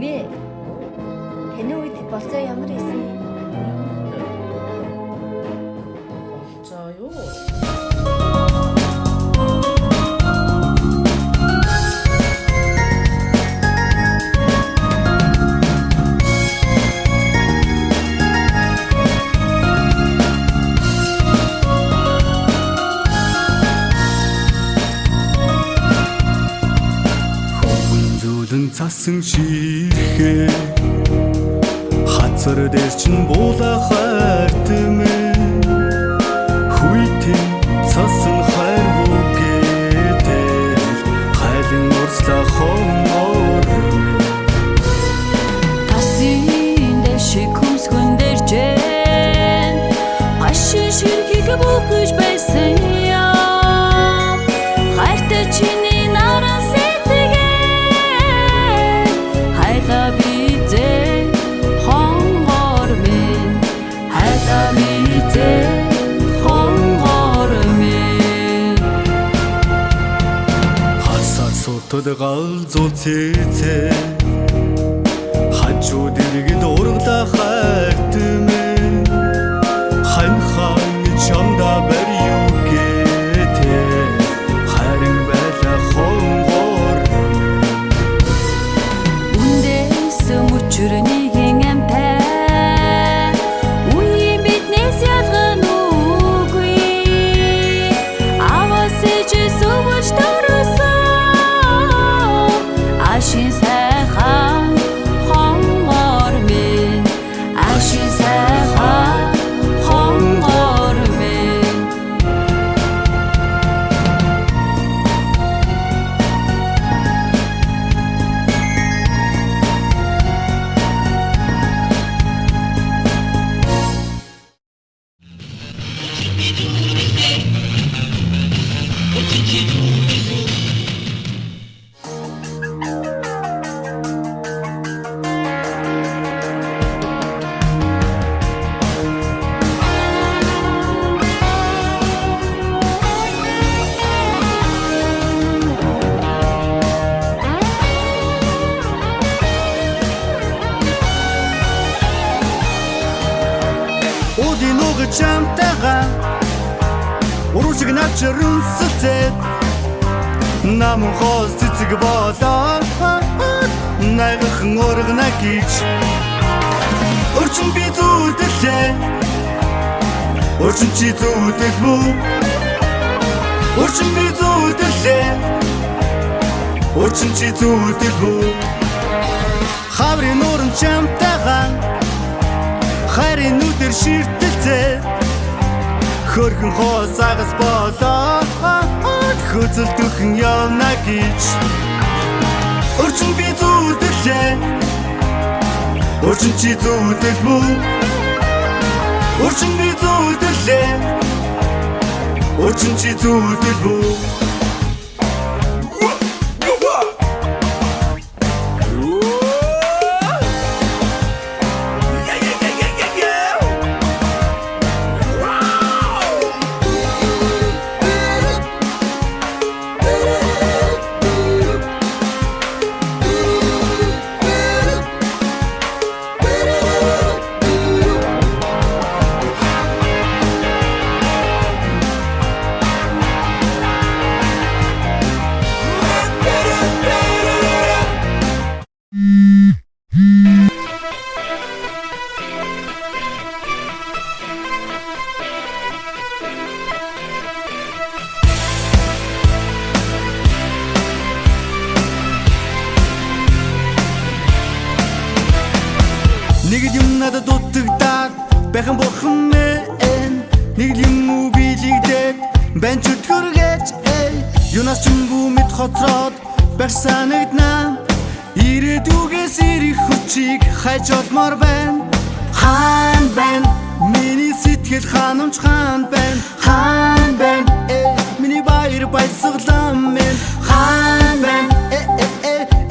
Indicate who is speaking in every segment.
Speaker 1: Эмээ. Таны үед болцоо ямар исэн?
Speaker 2: Болцоо юу?
Speaker 3: Цасан ширхээ хацар дээр чин буулах артмэн хүйтэн цасан хайр бүгээтэй хайлан урслах хомор
Speaker 4: тасын дэшиг хүмсгэн дээр жэн ашиг ширхэг бүхэж байсан яа хайртай чиний наран
Speaker 3: Тодгал зуцэцэ хажууд иргэд ургалах хайтмэн ханхан чамда барь югэтэй харин байла хонгор
Speaker 4: үндэс мөчрөний амтай үе биднээс ялган үгүй аваас жисүүж Ашин сайхан хонгор минь ашин сайхан хонгор минь
Speaker 3: Чамтайгаа урушиг навчрын сэцэд намын хоол цэцэг болоо найгхан ургана гэж өрчин би зүудлээ өрчин чи зүудэл мүү өрчин би зүудлээ өрчин чи зүудэл мүү хаврын нуурын чамтайгаа хайрын нүдэр ширтэлцээ хөргөн хоосагас болоо хөзөл дөхөн явна гэж өрчин би зүудлээ өрчин чи зүудэл мүү өрчин би зүудлээ өрчин чи зүудэл мүү Нэг юм надад дутагдаад байхан бурхан мэн нэг юм убилэгдээд бэн чөтгөргэж юунаас ч юмгүй мэд хоцроод байх санагднаа ирээдүгээс ирэх хүчийг хайж олмоор байна хаан байна миний сэтгэл ханамж хаан байна хаан байна миний баяр баясгалан мэн хаан байна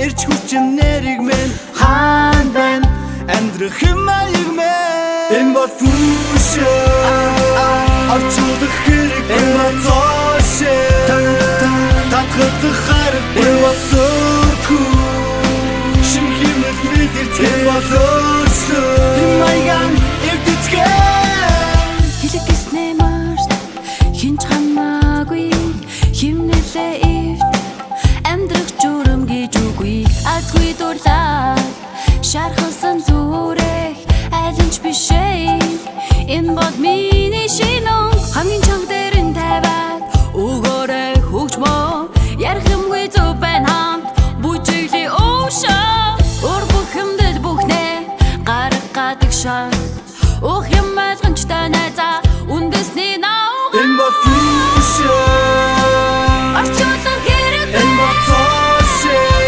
Speaker 3: эрч хүчин нэриг мэн хаан байна Амьдрах хэмээг мэн энэ бол фүшээ орчуулах хэрэг энэ бол зоошээ татгах хараг энэ бол сөрхүү шин хэмээх мэд
Speaker 4: химнэлээ ивт амьдрах журам гэж үгүй азгүй дурлаад шархалсан зүрэх айлч бишээ энэ бол миний шинэ хамгийн чанга дээр нь тавиад өгөөрэй хөгжмөө ярих юмгүй зөв байна хамт бүжигли оошаа өр бүхэмдэл бүхнээ гарах гадаг шаа ох юм ойлгомжтой найзаа үндэсний наугаа
Speaker 3: Энэ бол fusion
Speaker 4: орчуулах хэрэгтэй
Speaker 3: Энэ бол toshin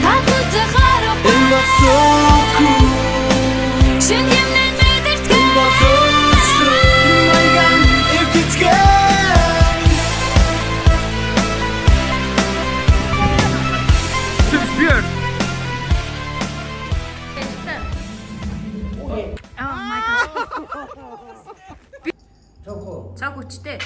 Speaker 4: татгалзах харам
Speaker 3: Энэ бол so cool
Speaker 4: шин юмнэн мэдэрцгээ
Speaker 3: Энэ бол хөөсрөө Маягаан эвтицгээ
Speaker 2: 저거. 저거 치대.